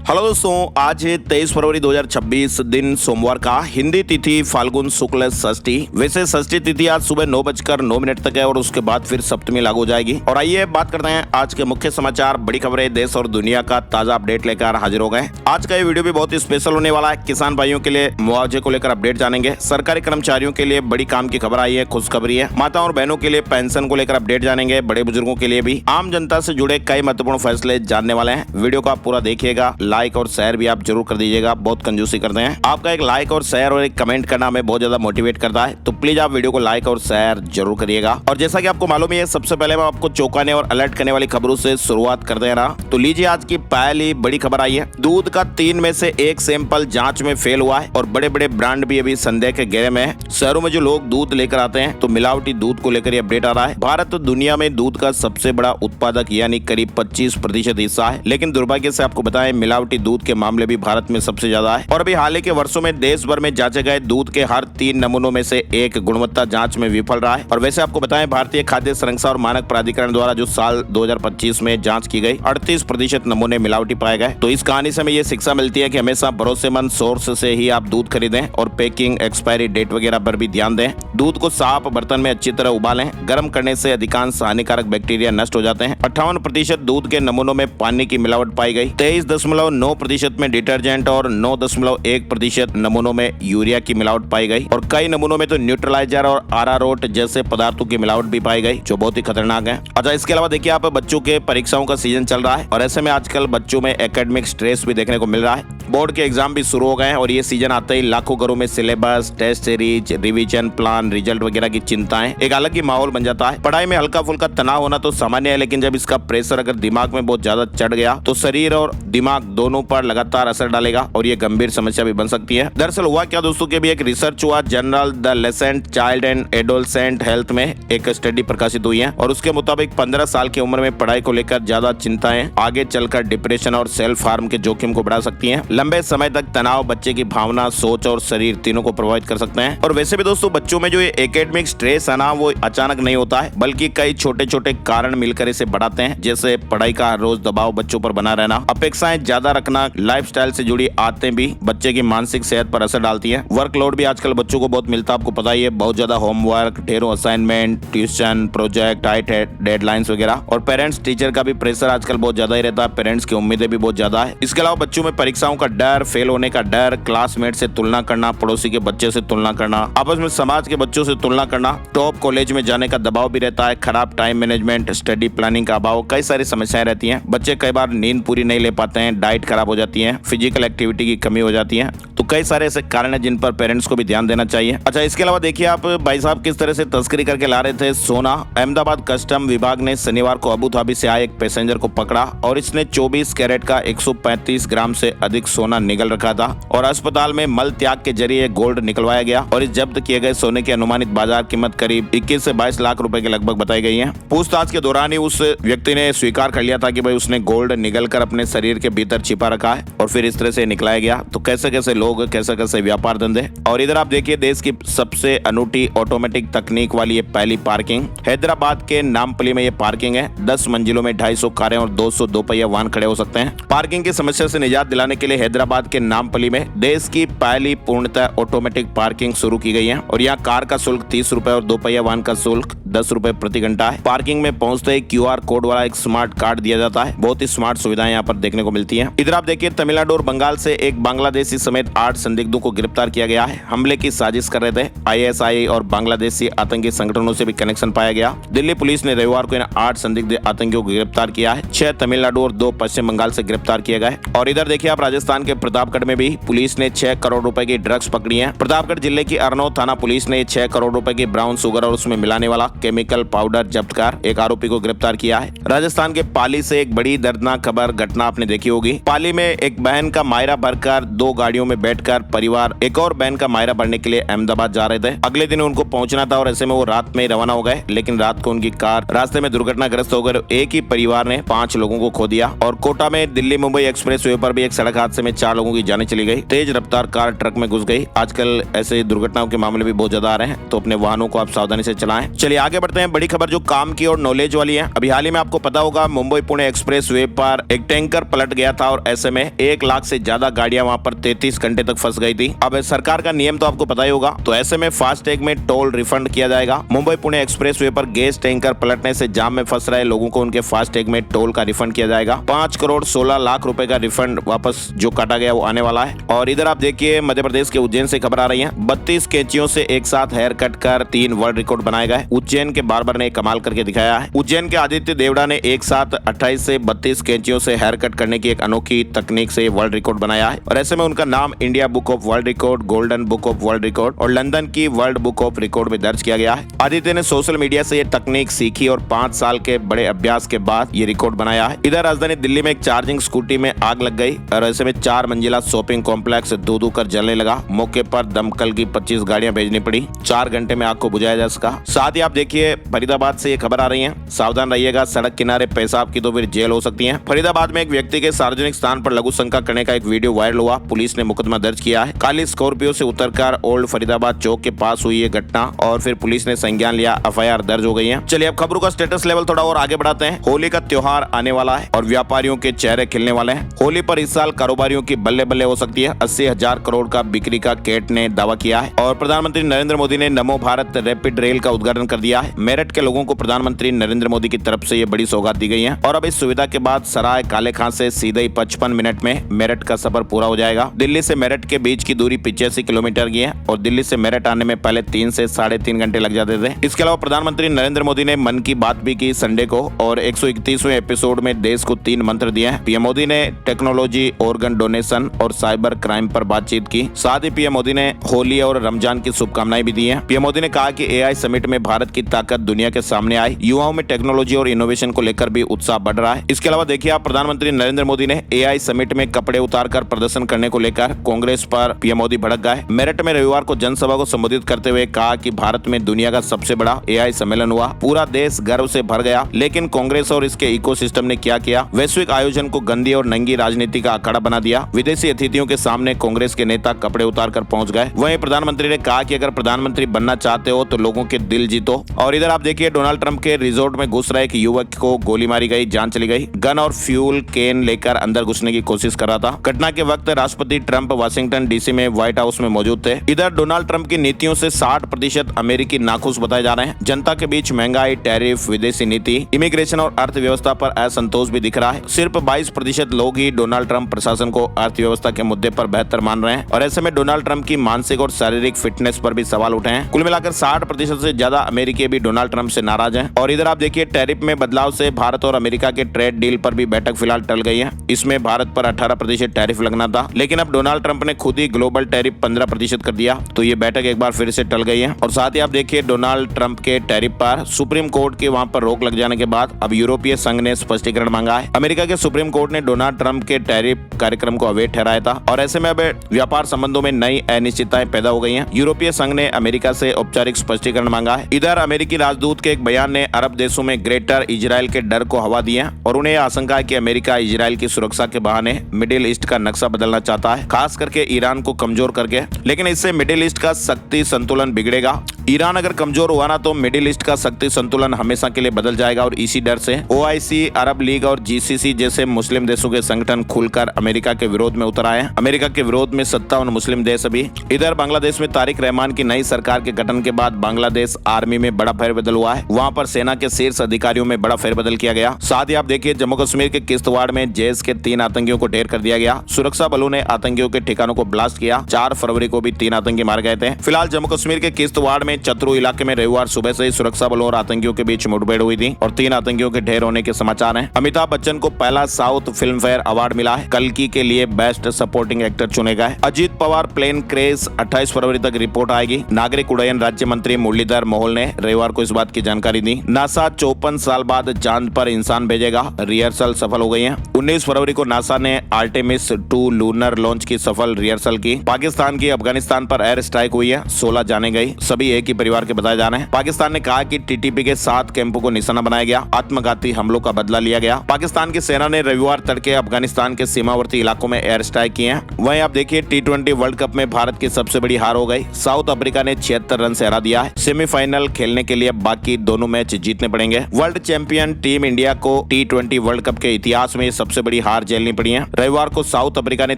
Hello दोस्तों, आज है 23 फरवरी 2026 दिन सोमवार का। हिंदी तिथि फाल्गुन शुक्ल षष्ठी। वैसे षष्ठी तिथि आज सुबह 9:09 तक है और उसके बाद फिर सप्तमी लागू हो जाएगी। और आइए बात करते हैं आज के मुख्य समाचार, बड़ी खबरें, देश और दुनिया का ताजा अपडेट लेकर हाजिर हो गए। आज का ये वीडियो भी बहुत ही स्पेशल होने वाला है। किसान भाइयों के लिए मुआवजे को लेकर अपडेट जानेंगे। सरकारी कर्मचारियों के लिए बड़ी काम की खबर आई है, खुशखबरी है। माताओं और बहनों के लिए पेंशन को लेकर अपडेट जानेंगे। बड़े बुजुर्गों के लिए भी आम जनता से जुड़े कई महत्वपूर्ण फैसले जानने वाले हैं। वीडियो को आप पूरा देखिएगा। लाइक और शेयर भी आप जरूर कर दीजिएगा, बहुत कंजूसी करते हैं। आपका एक लाइक और शेयर और एक कमेंट करना हमें बहुत ज्यादा मोटिवेट करता है, तो प्लीज आप वीडियो को लाइक और शेयर जरूर करिएगा। और जैसा कि आपको मालूम है, सबसे पहले मैं आपको चौंकाने और अलर्ट करने वाली खबरों से शुरुआत कर दे रहा। तो लीजिए, आज की पहली बड़ी खबर आई है। दूध का 3 में से 1 सैंपल जांच में फेल हुआ है और बड़े बड़े ब्रांड भी अभी संदेह के घेरे में है। शहरों में जो लोग दूध लेकर आते हैं तो मिलावटी दूध को लेकर अपडेट आ रहा है। भारत दुनिया में दूध का सबसे बड़ा उत्पादक यानी करीब 25% हिस्सा है, लेकिन दुर्भाग्य से आपको बताएं, मिलावटी दूध के मामले भी भारत में सबसे ज्यादा है। और अभी हाल ही के वर्षों में देश भर में जांचे गए दूध के हर 3 नमूनों में से 1 गुणवत्ता जांच में विफल रहा है। और वैसे आपको बताएं, भारतीय खाद्य संरक्षा और मानक प्राधिकरण द्वारा जो साल 2025 में जांच की गई 38% नमूने मिलावटी पाए गए। तो इस कहानी से हमें ये शिक्षा मिलती है कि हमेशा भरोसेमंद सोर्स से ही आप दूध खरीदें और पैकिंग, एक्सपायरी डेट वगैरह पर भी ध्यान दें। दूध को साफ बर्तन में अच्छी तरह उबालें। गर्म करने से अधिकांश हानिकारक बैक्टीरिया नष्ट हो जाते हैं। 58% दूध के नमूनों में पानी की मिलावट पाई गई। 23.9% में डिटर्जेंट और 9.1% नमूनों में यूरिया की मिलावट पाई गई। और कई नमूनों में तो न्यूट्रलाइजर और अरारोट जैसे पदार्थों की मिलावट भी पाई गई, जो बहुत ही खतरनाक है। अच्छा, इसके अलावा देखिए, आप बच्चों के परीक्षाओं का सीजन चल रहा है और ऐसे में आजकल बच्चों में एकेडमिक स्ट्रेस भी देखने को मिल रहा है। बोर्ड के एग्जाम भी शुरू हो गए हैं और ये सीजन आते ही लाखों घरों में syllabus, test series, revision plan, result वगैरह की चिंताएं, एक अलग ही माहौल बन जाता है। पढ़ाई में हल्का फुल्का तनाव होना तो सामान्य है, लेकिन जब इसका प्रेशर अगर दिमाग में बहुत ज्यादा चढ़ गया तो शरीर और दिमाग दोनों पर लगातार असर डालेगा और ये गंभीर समस्या भी बन सकती है। दरअसल हुआ क्या दोस्तों कि भी एक रिसर्च हुआ, journal the Lancet child and adolescent health में एक स्टडी प्रकाशित हुई है और उसके मुताबिक 15 साल की उम्र में पढ़ाई को लेकर ज्यादा चिंताएं आगे चलकर डिप्रेशन और सेल्फ हार्म के जोखिम को बढ़ा सकती हैं। लंबे समय तक तनाव बच्चे की भावना, सोच और शरीर तीनों को प्रभावित कर सकते हैं। और वैसे भी दोस्तों, बच्चों में जो ये एकेडमिक स्ट्रेस है ना, वो अचानक नहीं होता है, बल्कि कई छोटे छोटे कारण मिलकर इसे बढ़ाते हैं। जैसे पढ़ाई का हर रोज दबाव बच्चों पर बना रहना, अपेक्षाएं ज्यादा रखना, लाइफस्टाइल से जुड़ी आदतें भी बच्चे की मानसिक सेहत पर असर डालती है। वर्कलोड भी आजकल बच्चों को बहुत मिलता है, आपको पता ही है, बहुत ज्यादा होमवर्क, ढेरों assignment, tuition, project, tight deadlines वगैरह। और पेरेंट्स टीचर का भी प्रेशर आजकल बहुत ज्यादा ही रहता है। पेरेंट्स की उम्मीदें भी बहुत ज्यादा है। इसके अलावा बच्चों में परीक्षाओं का डर, फेल होने का डर, क्लासमेट से तुलना करना, पड़ोसी के बच्चे से तुलना करना, आपस में समाज के बच्चों से तुलना करना, टॉप कॉलेज में जाने का दबाव भी रहता है, खराब टाइम मैनेजमेंट, स्टडी प्लानिंग का अभाव, कई सारी समस्याएं रहती हैं। बच्चे कई बार नींद पूरी नहीं ले पाते हैं, डाइट खराब हो जाती है, फिजिकल एक्टिविटी की कमी हो जाती है। तो कई सारे ऐसे कारण हैं जिन पर पेरेंट्स को भी ध्यान देना चाहिए। अच्छा, इसके अलावा देखिए आप, भाई साहब किस तरह से तस्करी करके ला रहे थे सोना। अहमदाबाद कस्टम विभाग ने शनिवार को अबू धाबी से आए एक पैसेंजर को पकड़ा और इसने 24 कैरेट का 135 ग्राम से अधिक सोना निगल रखा था और अस्पताल में मल त्याग के जरिए गोल्ड निकलवाया गया। और इस जब्त किए गए सोने की अनुमानित बाजार कीमत करीब 21 से 22 लाख रुपए के लगभग बताई गई है। पूछताछ के दौरान ही उस व्यक्ति ने स्वीकार कर लिया था कि भाई उसने गोल्ड निगल कर अपने शरीर के भीतर छिपा रखा है और फिर इस तरह से निकलाया गया। तो कैसे कैसे लोग, कैसे कैसे व्यापार धंधे। और इधर आप देखिए, देश की सबसे अनूठी ऑटोमेटिक तकनीक वाली ये पहली पार्किंग हैदराबाद के नामपल्ली में ये पार्किंग है। 10 मंजिलों में 250 कारें और 200 दोपहिया वाहन खड़े हो सकते हैं। पार्किंग की समस्या से निजात दिलाने के लिए हैदराबाद के नामपल्ली में देश की पहली पूर्णतः ऑटोमेटिक पार्किंग शुरू की गई है और यहाँ कार का शुल्क 30 रुपए और दोपहिया वाहन का शुल्क 10 रुपए प्रति घंटा है। पार्किंग में पहुंचते ही QR कोड वाला एक स्मार्ट कार्ड दिया जाता है। बहुत ही स्मार्ट सुविधाएं यहाँ पर देखने को मिलती हैं। इधर आप देखिए, तमिलनाडु और बंगाल से एक बांग्लादेशी समेत 8 संदिग्धों को गिरफ्तार किया गया है। हमले की साजिश कर रहे थे। ISI और बांग्लादेशी आतंकी संगठनों से भी कनेक्शन पाया गया। दिल्ली पुलिस ने रविवार को इन 8 संदिग्ध आतंकियों को गिरफ्तार किया है। 6 तमिलनाडु और 2 पश्चिम बंगाल से गिरफ्तार किए गए। और इधर देखिए आप, राजस्थान के प्रतापगढ़ में भी पुलिस ने 6 करोड़ रुपए की ड्रग्स पकड़ी है। प्रतापगढ़ जिले की अरनौत थाना पुलिस ने 6 करोड़ रुपए की ब्राउन शुगर और उसमें मिलाने वाला केमिकल पाउडर जब्त कर एक आरोपी को गिरफ्तार किया है। राजस्थान के पाली से एक बड़ी दर्दनाक खबर घटना आपने देखी होगी। पाली में एक बहन का मायरा भरकर 2 गाड़ियों में बैठ बैठकर परिवार एक और बहन का मायरा भरने के लिए अहमदाबाद जा रहे थे। अगले दिन उनको पहुंचना था और ऐसे में वो रात में रवाना हो गए, लेकिन रात को उनकी कार रास्ते में दुर्घटनाग्रस्त होकर एक ही परिवार ने 5 लोगों को खो दिया। और कोटा में दिल्ली मुंबई एक्सप्रेस वे पर भी एक सड़क हादसे में 4 लोगों की जानें चली गई। तेज रफ्तार कार ट्रक में घुस गई। आजकल ऐसे दुर्घटनाओं के मामले भी बहुत ज्यादा आ रहे हैं, तो अपने वाहनों को आप सावधानी से चलाएं। चलिए आगे बढ़ते हैं। बड़ी खबर जो काम की और नॉलेज वाली है। अभी हाल ही में आपको पता होगा मुंबई पुणे एक्सप्रेस वे पर एक टैंकर पलट गया था और ऐसे में 1 लाख से ज्यादा गाड़ियां वहां पर 33 घंटे तक फंस गई थी। अब सरकार का नियम तो आपको पता ही होगा, तो ऐसे में फास्टैग में टोल रिफंड किया जाएगा। मुंबई पुणे एक्सप्रेस वे पर गैस टैंकर पलटने से जाम में फंस रहे लोगों को उनके फास्टैग में टोल का रिफंड किया जाएगा। 5 करोड़ 16 लाख रुपए का रिफंड वापस जो काटा गया वो आने वाला है। और इधर आप देखिए मध्य प्रदेश के उज्जैन से खबर आ रही है। 32 कैंचियों से एक साथ हेयर कट कर 3 वर्ल्ड रिकॉर्ड बनाए गए। उज्जैन के बार्बर ने कमाल करके दिखाया है। उज्जैन के आदित्य देवड़ा ने एक साथ 28 से 32 कैंचियों से हेयर कट करने की एक अनोखी तकनीक से वर्ल्ड रिकॉर्ड बनाया है और ऐसे में उनका नाम India book of world record, golden book of world record और लंदन की वर्ल्ड बुक ऑफ रिकॉर्ड में दर्ज किया गया है। आदित्य ने सोशल मीडिया से ये तकनीक सीखी और 5 साल के बड़े अभ्यास के बाद ये रिकॉर्ड बनाया है। इधर राजधानी दिल्ली में एक चार्जिंग स्कूटी में आग लग गई और ऐसे में 4 मंजिला शॉपिंग कॉम्प्लेक्स धू कर जलने लगा। मौके पर दमकल की 25 गाड़ियां भेजनी पड़ी। 4 घंटे में आग को बुझाया जा सका। साथ ही आप देखिए फरीदाबाद से ये खबर आ रही है। सावधान रहिएगा, सड़क किनारे पेशाब की तो फिर जेल हो सकती है। फरीदाबाद में एक व्यक्ति के सार्वजनिक स्थान पर लघु शंका करने का एक वीडियो वायरल हुआ। पुलिस ने मुकदमा दर्ज किया है। काली स्कॉर्पियो से उतरकर ओल्ड फरीदाबाद चौक के पास हुई ये घटना और फिर पुलिस ने संज्ञान लिया। FIR दर्ज हो गई है। चलिए अब खबरों का स्टेटस लेवल थोड़ा और आगे बढ़ाते हैं। होली का त्योहार आने वाला है और व्यापारियों के चेहरे खिलने वाले हैं। होली पर इस साल कारोबारियों की बल्ले बल्ले हो सकती है। 80,000 करोड़ का बिक्री का केट ने दावा किया है और प्रधानमंत्री नरेंद्र मोदी ने नमो भारत रैपिड रेल का उद्घाटन कर दिया है। मेरठ के लोगों को प्रधानमंत्री नरेंद्र मोदी की तरफ से ये बड़ी सौगात दी गई है और अब इस सुविधा के बाद सराय काले खां से सीधे ही 55 मिनट में मेरठ का सफर पूरा हो जाएगा। दिल्ली से मेरठ के बीच की दूरी 85 किलोमीटर की है और दिल्ली से मेरठ आने में पहले 3 से 3.5 घंटे लग जाते थे। इसके अलावा प्रधानमंत्री नरेंद्र मोदी ने मन की बात भी की संडे को और 131वें एपिसोड में देश को 3 मंत्र दिए हैं। पीएम मोदी ने टेक्नोलॉजी, ऑर्गन डोनेशन और साइबर क्राइम पर बातचीत की। साथ ही पीएम मोदी ने होली और रमजान की शुभकामनाएं भी दी हैं। पीएम मोदी ने कहा कि AI समिट में भारत की ताकत दुनिया के सामने आई। युवाओं में टेक्नोलॉजी और इनोवेशन को लेकर भी उत्साह बढ़ रहा है। इसके अलावा देखिए आप प्रधानमंत्री नरेंद्र मोदी ने AI समिट में कपड़े उतारकर प्रदर्शन करने को लेकर कांग्रेस पर पीएम मोदी भड़क गए। मेरठ में रविवार को जनसभा को संबोधित करते हुए कहा कि भारत में दुनिया का सबसे बड़ा AI सम्मेलन हुआ। पूरा देश गर्व से भर गया। लेकिन कांग्रेस और इसके इकोसिस्टम ने क्या किया? वैश्विक आयोजन को गंदी और नंगी राजनीति का अखाड़ा बना दिया। विदेशी अतिथियों के सामने कांग्रेस के नेता कपड़े उतारकर पहुंच गए। वहीं प्रधानमंत्री ने कहा कि अगर प्रधानमंत्री बनना चाहते हो तो लोगों के दिल जीतो। और इधर आप देखिए डोनाल्ड ट्रंप के रिजॉर्ट में घुस रहे एक युवक को गोली मारी गई, जान चली गई। गन और फ्यूल कैन लेकर अंदर घुसने की कोशिश कर रहा था। घटना के वक्त राष्ट्रपति ट्रंप वाशिंगटन DC में व्हाइट हाउस में मौजूद थे। इधर डोनाल्ड ट्रंप की नीतियों से 60% अमेरिकी नाखुश बताए जा रहे हैं। जनता के बीच महंगाई, टैरिफ, विदेशी नीति, इमिग्रेशन और अर्थव्यवस्था पर असंतोष भी दिख रहा है। सिर्फ 22% लोग ही डोनाल्ड ट्रंप प्रशासन को अर्थव्यवस्था के मुद्दे पर बेहतर मान रहे हैं और ऐसे में डोनाल्ड ट्रंप की मानसिक और शारीरिक फिटनेस पर भी सवाल उठे हैं। कुल मिलाकर 60% से ज्यादा अमेरिकी भी डोनाल्ड ट्रंप से नाराज हैं। और इधर आप देखिए टैरिफ में बदलाव से भारत और अमेरिका के ट्रेड डील पर भी बैठक फिलहाल टल गई है। इसमें भारत पर 18% टैरिफ लगना था, लेकिन अब डोनाल्ड ट्रंप ने खुद ही ग्लोबल टैरिफ 15% कर दिया, तो ये बैठक एक बार फिर से टल गई है। और साथ ही आप देखिए डोनाल्ड ट्रंप के टैरिफ पर सुप्रीम कोर्ट के वहां पर रोक लग जाने के बाद अब यूरोपीय संघ ने स्पष्टीकरण मांगा है। अमेरिका के सुप्रीम कोर्ट ने डोनाल्ड ट्रंप के टैरिफ कार्यक्रम को अवैध ठहराया था और ऐसे में अब व्यापार संबंधों में नई अनिश्चितताएं पैदा हो गई हैं। यूरोपीय संघ ने अमेरिका से औपचारिक स्पष्टीकरण मांगा है। इधर अमेरिकी राजदूत के एक बयान ने अरब देशों में ग्रेटर इजराइल के डर को हवा दी है और उन्हें आशंका है कि अमेरिका इजराइल की सुरक्षा के बहाने मिडिल ईस्ट का नक्शा बदलना चाहता है, खास करके ईरान को कमजोर करके। लेकिन इससे मिडिल ईस्ट का शक्ति संतुलन बिगड़ेगा। ईरान अगर कमजोर हुआ ना तो मिडिल ईस्ट का शक्ति संतुलन हमेशा के लिए बदल जाएगा और इसी डर से OIC, अरब लीग और GCC जैसे मुस्लिम देशों के संगठन खुलकर अमेरिका के विरोध में उतर आए हैं। अमेरिका के विरोध में 57 मुस्लिम देश अभी। इधर बांग्लादेश में तारिक रहमान की नई सरकार के गठन के बाद बांग्लादेश आर्मी में बड़ा फेरबदल हुआ है। वहां पर सेना के शीर्ष अधिकारियों में बड़ा फेरबदल किया गया। साथ ही आप देखिए जम्मू कश्मीर के किश्तवाड़ में जैश के 3 आतंकियों को ढेर कर दिया गया। सुरक्षा बलों ने आतंकियों के ठिकानों को ब्लास्ट किया। 4 फरवरी को भी 3 आतंकी मारे गए थे। फिलहाल जम्मू कश्मीर के किश्तवाड़ में में चतरू इलाके में रविवार सुबह से ही सुरक्षा बलों और आतंकियों के बीच मुठभेड़ हुई थी और 3 आतंकियों के ढेर होने के समाचार हैं। अमिताभ बच्चन को पहला साउथ फिल्म फेयर अवार्ड मिला है। कल्कि के लिए बेस्ट सपोर्टिंग एक्टर चुने गए। अजीत पवार प्लेन क्रेश 28 फरवरी तक रिपोर्ट आएगी। नागरिक उड्डयन राज्य मंत्री मुरलीधर मोहोल ने रविवार को इस बात की जानकारी दी। नासा 54 साल बाद चांद पर इंसान भेजेगा। रिहर्सल सफल हो गई है। 19 फरवरी को नासा ने आर्टेमिस 2 लूनर लॉन्च की सफल रिहर्सल की। पाकिस्तान की अफगानिस्तान पर एयर स्ट्राइक हुई है। 16 जाने गई। सभी एक ही परिवार के बताए जा रहे हैं। पाकिस्तान ने कहा कि टीटीपी के 7 कैंपों को निशाना बनाया गया। आत्मघाती हमलों का बदला लिया गया। पाकिस्तान की सेना ने रविवार तड़के अफगानिस्तान के सीमावर्ती इलाकों में एयर स्ट्राइक किए हैं। वहीं आप देखिए T20 वर्ल्ड कप में भारत की सबसे बड़ी हार हो गई। साउथ अफ्रीका ने 76 रन से हरा दिया है। सेमीफाइनल खेलने के लिए बाकी दोनों मैच जीतने पड़ेंगे। वर्ल्ड चैंपियन टीम इंडिया को T20 वर्ल्ड कप के इतिहास में सबसे बड़ी हार झेलनी पड़ी है। रविवार को साउथ अफ्रीका ने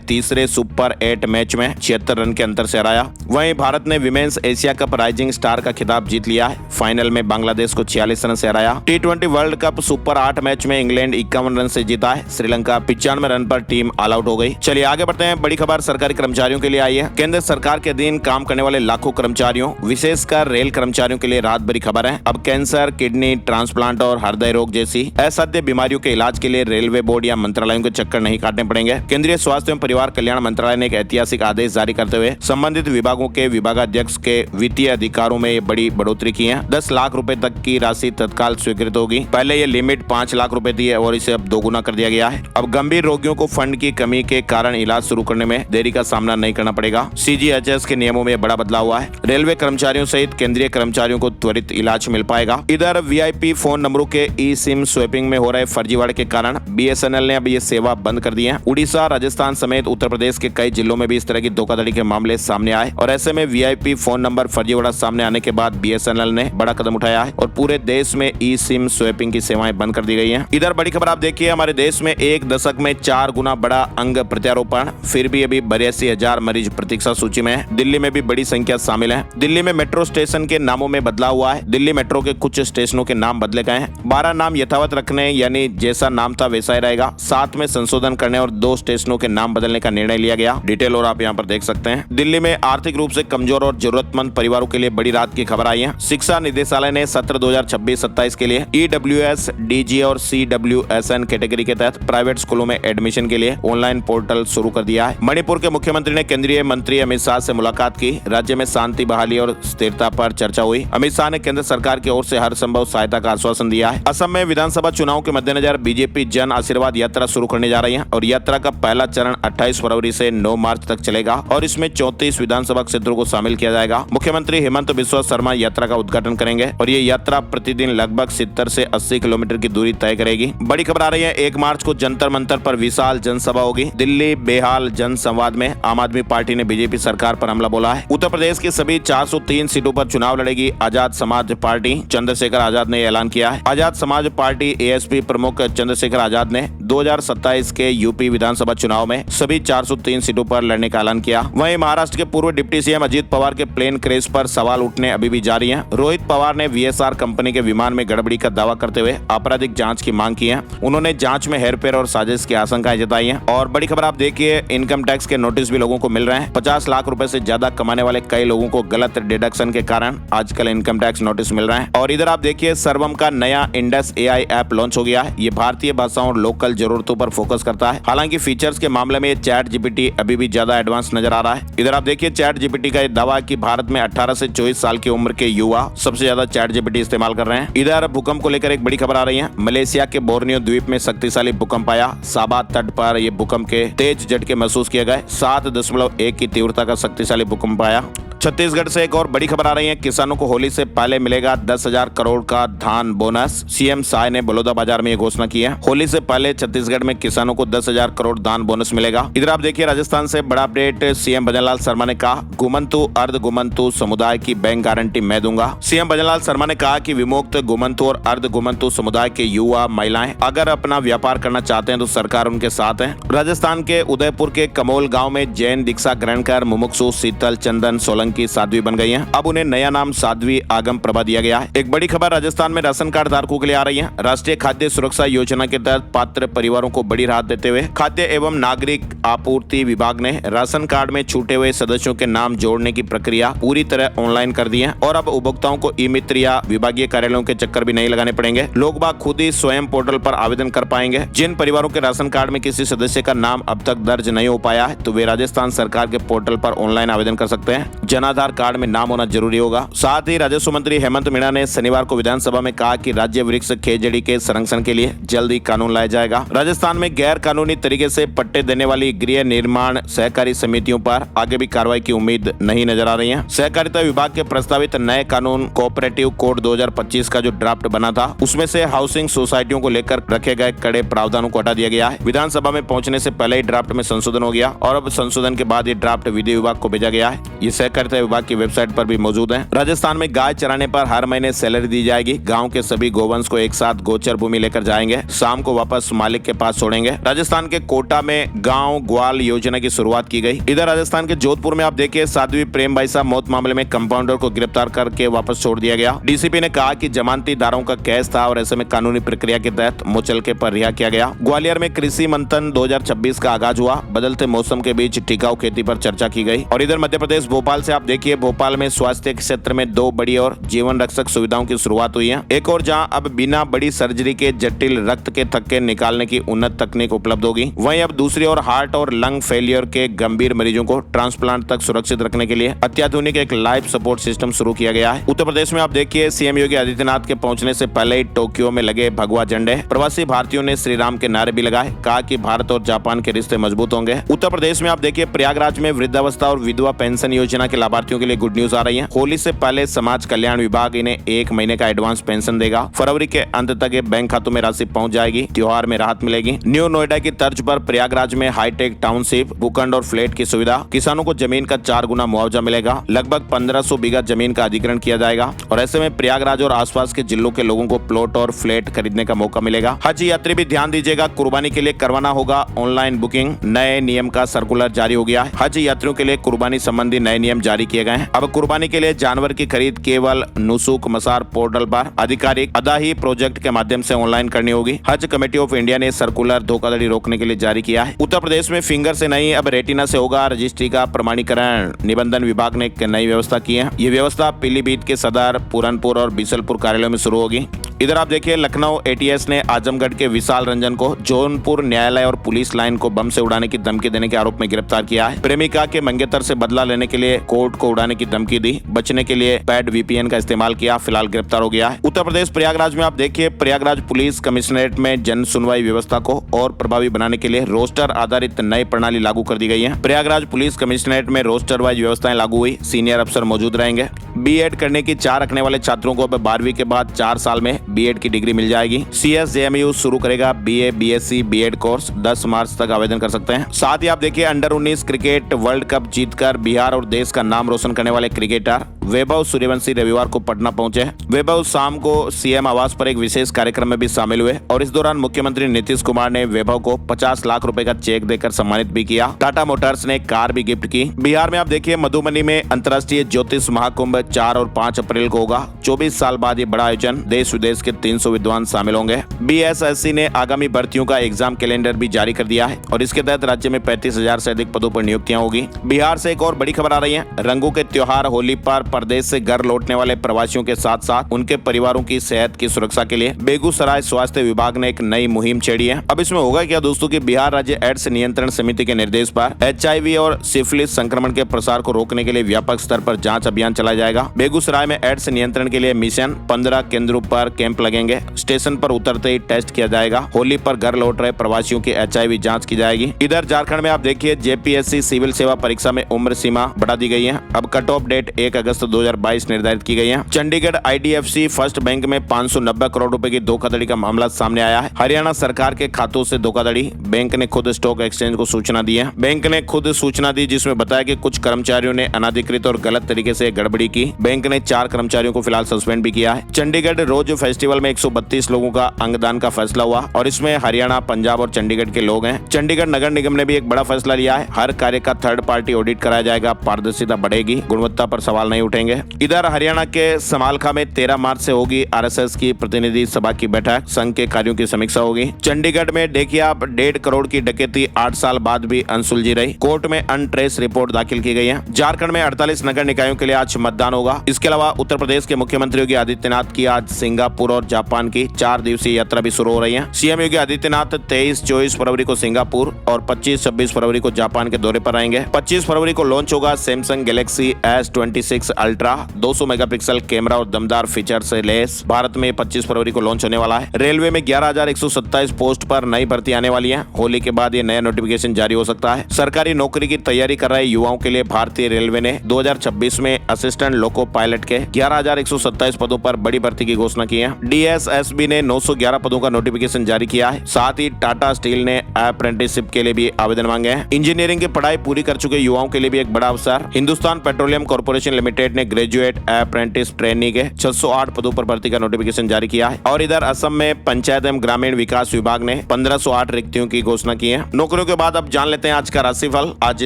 तीसरे सुपर 8 मैच में 76 रन के अंतर से हराया। वहीं भारत ने women's Asia cup rising star का खिताब जीत लिया है। फाइनल में बांग्लादेश को 46 रन से हराया। T20 world cup super 8 match में इंग्लैंड 51 रन से जीता है। श्रीलंका 95 रन पर टीम ऑल आउट हो गई। चलिए आगे बढ़ते हैं। बड़ी खबर सरकारी कर्मचारियों के लिए आई है। केंद्र सरकार के अधीन काम करने वाले लाखों कर्मचारियों, विशेषकर रेल कर्मचारियों के लिए राहत भरी खबर है। अब कैंसर, किडनी ट्रांसप्लांट और हृदय रोग जैसी असाध्य बीमारियों के इलाज के लिए रेलवे बोर्ड या मंत्रालयों के चक्कर नहीं काटने पड़ेंगे। केंद्रीय स्वास्थ्य एवं परिवार कल्याण मंत्रालय ने एक ऐतिहासिक आदेश जारी करते हुए संबंधित विभागों के विभागाध्यक्ष के वित्तीय अधिकारों में बड़ी बढ़ोतरी की है। 10 लाख रुपए तक की राशि तत्काल स्वीकृत होगी। पहले ये लिमिट 5 लाख रुपए थी और इसे अब 2 गुना कर दिया गया है। अब गंभीर रोगियों को फंड की कमी के कारण इलाज शुरू करने में देरी का सामना नहीं करना पड़ेगा। CGHS के नियमों में बड़ा बदलाव हुआ है। रेलवे कर्मचारियों सहित केंद्रीय कर्मचारियों को त्वरित इलाज मिल पाएगा। इधर VIP फोन नंबरों के ई-सिम स्वैपिंग में हो रहे फर्जीवाड़े के कारण BSNL ने अब ये सेवा बंद कर दी है। उड़ीसा, राजस्थान समेत उत्तर प्रदेश के कई जिलों में भी इस तरह की धोखाधड़ी के मामले सामने आए और ऐसे में VIP फोन नंबर फर्जीवाड़ा सामने आने के बाद BSNL ने बड़ा कदम उठाया है और पूरे देश में ई-सिम स्वैपिंग की सेवाएं बंद कर दी गई हैं। इधर बड़ी खबर आप देखिए, हमारे देश में एक दशक में 4 गुना बढ़ा अंग प्रत्यारोपण। फिर भी अभी 82,000 मरीज प्रतीक्षा सूची में है। दिल्ली में भी बड़ी संख्या शामिल है। दिल्ली में मेट्रो स्टेशन के नामों में बदलाव हुआ है। दिल्ली मेट्रो के कुछ स्टेशनों के नाम बदले गए हैं। 12 नाम यथावत रखने यानी जैसा नाम था वैसा ही रहेगा। 7 में संशोधन करने और 2 स्टेशनों के नाम बदलने का निर्णय लिया गया। डिटेल और आप यहाँ पर देख सकते हैं। दिल्ली में आर्थिक रूप से कमजोर और जरूरतमंद परिवारों के लिए बड़ी राहत की खबर आई है। शिक्षा निदेशालय ने सत्र 2026-27 के लिए EWS, DG और CWSN कैटेगरी के तहत प्राइवेट स्कूलों में एडमिशन के लिए ऑनलाइन पोर्टल शुरू कर दिया है। मणिपुर के मुख्यमंत्री ने केंद्रीय मंत्री अमित शाह से मुलाकात की। राज्य में शांति, बहाली और स्थिरता पर चर्चा हुई। अमित शाह ने केंद्र सरकार की ओर से हर संभव सहायता का आश्वासन दिया है। असम में विधानसभा चुनाव के मद्देनजर बीजेपी जन आशीर्वाद यात्रा शुरू करने जा रही है और यात्रा का पहला चरण 28 फरवरी से 9 मार्च तक चलेगा और इसमें 34 विधानसभा क्षेत्रों को शामिल किया जाएगा। मुख्यमंत्री हेमंत बिस्वा शर्मा यात्रा का उद्घाटन करेंगे और ये यात्रा प्रतिदिन लगभग 70 से 80 किलोमीटर की दूरी तय करेगी। बड़ी खबर आ रही है, 1 मार्च को जंतर मंतर पर विशाल जनसभा होगी। दिल्ली बेहाल जन संवाद में आम आदमी पार्टी ने बीजेपी सरकार पर हमला बोला है। उत्तर प्रदेश की सभी 403 सीटों पर चुनाव लड़ेगी आजाद समाज पार्टी। चंद्रशेखर आजाद ने ऐलान किया है। आजाद समाज पार्टी ASP प्रमुख चंद्रशेखर आजाद ने 2027 के यूपी विधानसभा चुनाव में सभी 403 सीटों पर लड़ने का ऐलान किया। वहीं महाराष्ट्र के पूर्व डिप्टी CM अजीत पवार के प्लेन क्रैश पर सवाल उठने अभी भी जारी हैं। रोहित पवार ने VSR कंपनी के विमान में गड़बड़ी का दावा करते हुए आपराधिक जांच की मांग की है। उन्होंने जांच में हेरफेर और साजिश की आशंकाएं जताई हैं। और बड़ी खबर आप देखिए, इनकम टैक्स के नोटिस भी लोगों को मिल रहे हैं। 50 लाख रुपए से ज्यादा कमाने वाले कई लोगों को गलत डिडक्शन के कारण आजकल इनकम टैक्स नोटिस मिल रहे हैं। और इधर आप देखिए, सर्वम का नया इंडस AI ऐप लॉन्च हो गया है। ये भारतीय भाषाओं और लोकल जरूरतों पर फोकस करता है। हालांकि फीचर्स के मामले में चैट GPT अभी भी ज्यादा एडवांस नजर आ रहा है। इधर आप देखिए, चैट GPT का दावा कि भारत में 18 से 24 साल की उम्र के युवा सबसे ज्यादा चैट GPT इस्तेमाल कर रहे हैं। इधर भूकंप को लेकर एक बड़ी खबर आ रही है। मलेशिया के बोर्नियो द्वीप में शक्तिशाली भूकंप आया। साबा तट पर यह भूकंप के तेज झटके महसूस किए गए। 7.1 की तीव्रता का शक्तिशाली भूकंप आया। छत्तीसगढ़ से एक और बड़ी खबर आ रही है। किसानों को होली से पहले मिलेगा 10,000 करोड़ का धान बोनस। CM शाह ने बलौदाबाजार में ये घोषणा की है। होली से पहले छत्तीसगढ़ में किसानों को 10,000 करोड़ धान बोनस मिलेगा। इधर आप देखिए, राजस्थान से बड़ा अपडेट। CM भजनलाल शर्मा ने कहा, घुमंतु अर्ध घुमंतु समुदाय की बैंक गारंटी मैं दूंगा। CM भजनलाल शर्मा ने कहा कि विमुक्त, घुमंतु और अर्ध घुमंतु समुदाय के युवा, महिलाएं अगर अपना व्यापार करना चाहते हैं तो सरकार उनके साथ है। राजस्थान के उदयपुर के कमोल गाँव में जैन दीक्षा ग्रहण कर मुमुक्षु शीतल चंदन सोलंकी साध्वी बन गई हैं। अब उन्हें नया नाम साध्वी आगम प्रभा दिया गया है। एक बड़ी खबर राजस्थान में राशन कार्ड धारकों के लिए आ रही है। राष्ट्रीय खाद्य सुरक्षा योजना के तहत पात्र परिवारों को बड़ी राहत देते हुए खाद्य एवं नागरिक आपूर्ति विभाग ने राशन कार्ड में छूटे हुए सदस्यों के नाम जोड़ने की प्रक्रिया पूरी तरह ऑनलाइन ऑनलाइन कर दिए हैं और अब उपभोक्ताओं को ई मित्र या विभागीय कार्यालयों के चक्कर भी नहीं लगाने पड़ेंगे। लोग बाग खुद ही स्वयं पोर्टल पर आवेदन कर पाएंगे। जिन परिवारों के राशन कार्ड में किसी सदस्य का नाम अब तक दर्ज नहीं हो पाया है तो वे राजस्थान सरकार के पोर्टल पर ऑनलाइन आवेदन कर सकते हैं। जन आधार कार्ड में नाम होना जरूरी होगा। साथ ही राजस्व मंत्री हेमंत मीणा ने शनिवार को विधानसभा में कहा कि राज्य वृक्ष खेजड़ी के संरक्षण के लिए जल्द ही कानून लाया जाएगा। राजस्थान में गैर कानूनी तरीके से पट्टे देने वाली गृह निर्माण सहकारी समितियों पर आगे भी कार्रवाई की उम्मीद नहीं नजर आ रही है। सहकारिता विभाग के प्रस्तावित नए कानून कोऑपरेटिव कोड 2025 का जो ड्राफ्ट बना था उसमें से हाउसिंग सोसाइटियों को लेकर रखे गए कड़े प्रावधानों को हटा दिया गया है। विधानसभा में पहुंचने से पहले ही ड्राफ्ट में संशोधन हो गया और अब संशोधन के बाद ये ड्राफ्ट विधि विभाग को भेजा गया है। ये सहकारिता विभाग की वेबसाइट पर भी मौजूद है। राजस्थान में गाय चराने पर हर महीने सैलरी दी जाएगी। गाँव के सभी गोवंश को एक साथ गोचर भूमि लेकर जाएंगे, शाम को वापस मालिक के पास छोड़ेंगे। राजस्थान के कोटा में गाँव ग्वाल योजना की शुरुआत की गई। इधर राजस्थान के जोधपुर में आप देखिए साध्वी प्रेम भाई साहब मौत मामले में कंपाउंडर को गिरफ्तार करके वापस छोड़ दिया गया। डीसीपी ने कहा कि जमानती धाराओं का केस था और ऐसे में कानूनी प्रक्रिया के तहत मुचलके पर रिहा किया गया। ग्वालियर में कृषि मंथन 2026 का आगाज हुआ। बदलते मौसम के बीच टिकाऊ खेती पर चर्चा की गई। और इधर मध्य प्रदेश भोपाल से आप देखिए भोपाल में स्वास्थ्य क्षेत्र में 2 बड़ी और जीवन रक्षक सुविधाओं की शुरुआत हुई है। एक और जहां अब बिना बड़ी सर्जरी के जटिल रक्त के थक्के निकालने की उन्नत तकनीक उपलब्ध होगी, वहीं अब दूसरी ओर हार्ट और लंग फेलियर के गंभीर मरीजों को ट्रांसप्लांट तक सुरक्षित रखने के लिए अत्याधुनिक एक लाइफ सपोर्ट सिस्टम शुरू किया गया है। उत्तर प्रदेश में आप देखिए सीएम योगी आदित्यनाथ के पहुंचने से पहले ही टोक्यो में लगे भगवा झंडे। प्रवासी भारतीयों ने श्री राम के नारे भी लगाए। कहा कि भारत और जापान के रिश्ते मजबूत होंगे। उत्तर प्रदेश में आप देखिए प्रयागराज में वृद्धावस्था और विधवा पेंशन योजना के लाभार्थियों के लिए गुड न्यूज आ रही है। होली से पहले समाज कल्याण विभाग इन्हें 1 महीने का एडवांस पेंशन देगा। फरवरी के अंत तक ये बैंक खातों में राशि पहुंच जाएगी। त्योहार में राहत मिलेगी। न्यू नोएडा की तर्ज पर प्रयागराज में हाईटेक टाउनशिप, भूखंड और फ्लैट की सुविधा। किसानों को जमीन का 4 गुना मुआवजा मिलेगा। लगभग 1500 बीघा जमीन का अधिग्रहण किया जाएगा और ऐसे में प्रयागराज और आसपास के जिलों के लोगों को प्लॉट और फ्लैट खरीदने का मौका मिलेगा। हज यात्री भी ध्यान दीजिएगा, कुर्बानी के लिए करवाना होगा ऑनलाइन बुकिंग। नए नियम का सर्कुलर जारी हो गया है। हज यात्रियों के लिए कुर्बानी संबंधी नए नियम जारी किए गए हैं। अब कुर्बानी के लिए जानवर की खरीद केवल नुसूक मसार पोर्टल पर आधिकारिक अदाही प्रोजेक्ट के माध्यम से ऑनलाइन करनी होगी। हज कमेटी ऑफ इंडिया ने सर्कुलर धोखाधड़ी रोकने के लिए जारी किया है। उत्तर प्रदेश में फिंगर से नहीं अब रेटिना से होगा रजिस्ट्री का प्रमाणीकरण। निबंधन विभाग ने एक नई व्यवस्था की है। ये व्यवस्था पीलीभीत के सदर, पूरनपुर और बीसलपुर कार्यालयों में शुरू होगी। इधर आप देखिए लखनऊ एटीएस ने आजमगढ़ के विशाल रंजन को जौनपुर न्यायालय और पुलिस लाइन को बम से उड़ाने की धमकी देने के आरोप में गिरफ्तार किया है। प्रेमिका के मंगेतर से बदला लेने के लिए कोर्ट को उड़ाने की धमकी दी। बचने के लिए पैड वीपीएन का इस्तेमाल किया। फिलहाल गिरफ्तार हो गया है। उत्तर प्रदेश प्रयागराज में आप देखिए प्रयागराज पुलिस कमिश्नरेट में जन सुनवाई व्यवस्था को और प्रभावी बनाने के लिए रोस्टर आधारित नई प्रणाली लागू कर दी गई है। प्रयागराज पुलिस कमिश्नरेट में रोस्टर वाइज व्यवस्थाएं लागू हुई। सीनियर अफसर मौजूद रहेंगे। बीएड करने की इच्छा रखने वाले छात्रों को अब 12वीं के बाद 4 साल में बीएड की डिग्री मिल जाएगी। CSJMU शुरू करेगा BA BSc बीएड कोर्स। 10 मार्च तक आवेदन कर सकते हैं। साथ ही आप देखिए अंडर 19 क्रिकेट वर्ल्ड कप जीतकर बिहार और देश का नाम रोशन करने वाले क्रिकेटर वैभव सूर्यवंशी रविवार को पटना पहुंचे। वैभव शाम को सीएम आवास पर एक विशेष कार्यक्रम में भी शामिल हुए और इस दौरान मुख्यमंत्री नीतीश कुमार ने वैभव को 50 लाख रुपए का चेक देकर सम्मानित भी किया। टाटा मोटर्स ने कार भी गिफ्ट की। बिहार में आप देखिए मधुबनी में अंतर्राष्ट्रीय ज्योतिष महाकुंभ 4 और 5 अप्रैल को होगा। 24 साल बाद ये बड़ा आयोजन। देश विदेश के 300 विद्वान शामिल होंगे। BSSC ने आगामी भर्तियों का एग्जाम कैलेंडर भी जारी कर दिया है और इसके तहत राज्य में 35,000 से अधिक पदों पर नियुक्तियां होगी। बिहार से एक और बड़ी खबर आ रही है। रंगों के त्योहार होली पर प्रदेश से घर लौटने वाले प्रवासियों के साथ साथ उनके परिवारों की सेहत की सुरक्षा के लिए बेगूसराय स्वास्थ्य विभाग ने एक नई मुहिम छेड़ी है। अब इसमें होगा क्या दोस्तों कि बिहार राज्य एड्स नियंत्रण समिति के निर्देश पर HIV और सिफिलिस संक्रमण के प्रसार को रोकने के लिए व्यापक स्तर पर जांच अभियान चलाया जाएगा। बेगूसराय में एड्स नियंत्रण के लिए मिशन 15 केंद्रों पर कैंप लगेंगे। स्टेशन पर उतरते ही टेस्ट किया जाएगा। होली पर घर लौट रहे प्रवासियों की HIV जांच की जाएगी। इधर झारखंड में आप देखिए JPSC सिविल सेवा परीक्षा में उम्र सीमा बढ़ा दी गई है। अब कट ऑफ डेट 1 अगस्त 2022 निर्धारित की गई है। चंडीगढ़ IDFC फर्स्ट बैंक में 590 करोड़ रुपए की धोखाधड़ी का मामला सामने आया है। हरियाणा सरकार के खातों से धोखाधड़ी। बैंक ने खुद स्टॉक एक्सचेंज को सूचना दी है। बैंक ने खुद सूचना दी जिसमें बताया कि कुछ कर्मचारियों ने अनाधिकृत और गलत तरीके से गड़बड़ी की। बैंक ने 4 कर्मचारियों को फिलहाल सस्पेंड भी किया है। चंडीगढ़ रोज फेस्टिवल में 132 लोगों का अंगदान का फैसला हुआ और इसमें हरियाणा, पंजाब और चंडीगढ़ के लोग हैं। चंडीगढ़ नगर निगम ने भी एक बड़ा फैसला लिया है। हर कार्य का थर्ड पार्टी ऑडिट कराया जाएगा। पारदर्शिता बढ़ेगी। गुणवत्ता पर सवाल नहीं उठेगा। उठेंगे। इधर हरियाणा के समालखा में 13 मार्च से होगी आरएसएस की प्रतिनिधि सभा की बैठक, संघ के कार्यों की समीक्षा होगी। चंडीगढ़ में देखिए आप 1.5 करोड़ की डकैती 8 साल बाद भी अनसुलझी रही, कोर्ट में अनट्रेस रिपोर्ट दाखिल की गई है। झारखंड में 48 नगर निकायों के लिए आज मतदान होगा। इसके अलावा उत्तर प्रदेश के मुख्यमंत्री योगी आदित्यनाथ की आज सिंगापुर और जापान की 4 दिवसीय यात्रा भी शुरू हो रही है। सीएम योगी आदित्यनाथ 23-24 फरवरी को सिंगापुर और 25-26 फरवरी को जापान के दौरे पर आएंगे। 25 फरवरी को लॉन्च होगा Samsung Galaxy S26 ultra, 200 megapixel camera और दमदार फीचर से लैस। भारत में 25 फरवरी को लॉन्च होने वाला है। रेलवे में 11,127 पोस्ट पर नई भर्ती आने वाली है। होली के बाद ये नया नोटिफिकेशन जारी हो सकता है। सरकारी नौकरी की तैयारी कर रहे युवाओं के लिए भारतीय रेलवे ने 2026 में असिस्टेंट लोको पायलट के 11,127 पदों पर बड़ी भर्ती की घोषणा की है। DSSB ने 911 पदों का नोटिफिकेशन जारी किया है। साथ ही टाटा स्टील ने अप्रेंटिसशिप के लिए भी आवेदन मांगे हैं। इंजीनियरिंग की पढ़ाई पूरी कर चुके युवाओं के लिए भी एक बड़ा अवसर। हिंदुस्तान पेट्रोलियम कॉर्पोरेशन लिमिटेड ने ग्रेजुएट अप्रेंटिस ट्रेनी के 608 पदों पर भर्ती का नोटिफिकेशन जारी किया है। और इधर असम में पंचायत एवं ग्रामीण विकास विभाग ने 1508 रिक्तियों की घोषणा की है। नौकरियों के बाद अब जान लेते हैं आज का राशिफल। आज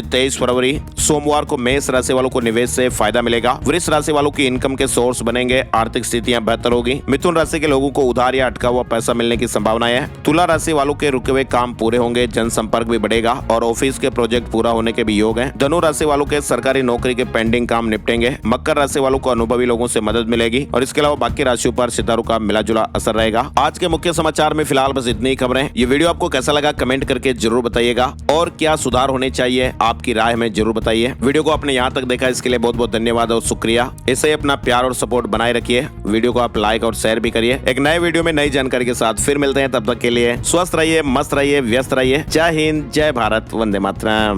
23 फरवरी सोमवार को मेष राशि वालों को निवेश से फायदा मिलेगा। वृष राशि वालों की इनकम के सोर्स बनेंगे, आर्थिक स्थितियां बेहतर होगी। मिथुन राशि के लोगों को उधार या अटका हुआ पैसा मिलने की संभावनाएं है। तुला राशि वालों के रुके हुए काम पूरे होंगे, जनसंपर्क भी बढ़ेगा और ऑफिस के प्रोजेक्ट पूरा होने के भी योग हैं। धनु राशि वालों के सरकारी नौकरी के पेंडिंग काम निपटेंगे। मकर राशि वालों को अनुभवी लोगों से मदद मिलेगी और इसके अलावा बाकी राशियों पर सितारों का मिला जुला असर रहेगा। आज के मुख्य समाचार में फिलहाल बस इतनी ही खबरें। ये वीडियो आपको कैसा लगा कमेंट करके जरूर बताइएगा और क्या सुधार होने चाहिए आपकी राय हमें जरूर बताइए। वीडियो को आपने यहाँ तक देखा इसके लिए बहुत बहुत धन्यवाद और शुक्रिया। ऐसे ही अपना प्यार और सपोर्ट बनाए रखिए। वीडियो को आप लाइक और शेयर भी करिए। एक नए वीडियो में नई जानकारी के साथ फिर मिलते हैं। तब तक के लिए स्वस्थ रहिए, मस्त रहिए, व्यस्त रहिए। जय हिंद, जय भारत, वंदे मातरम।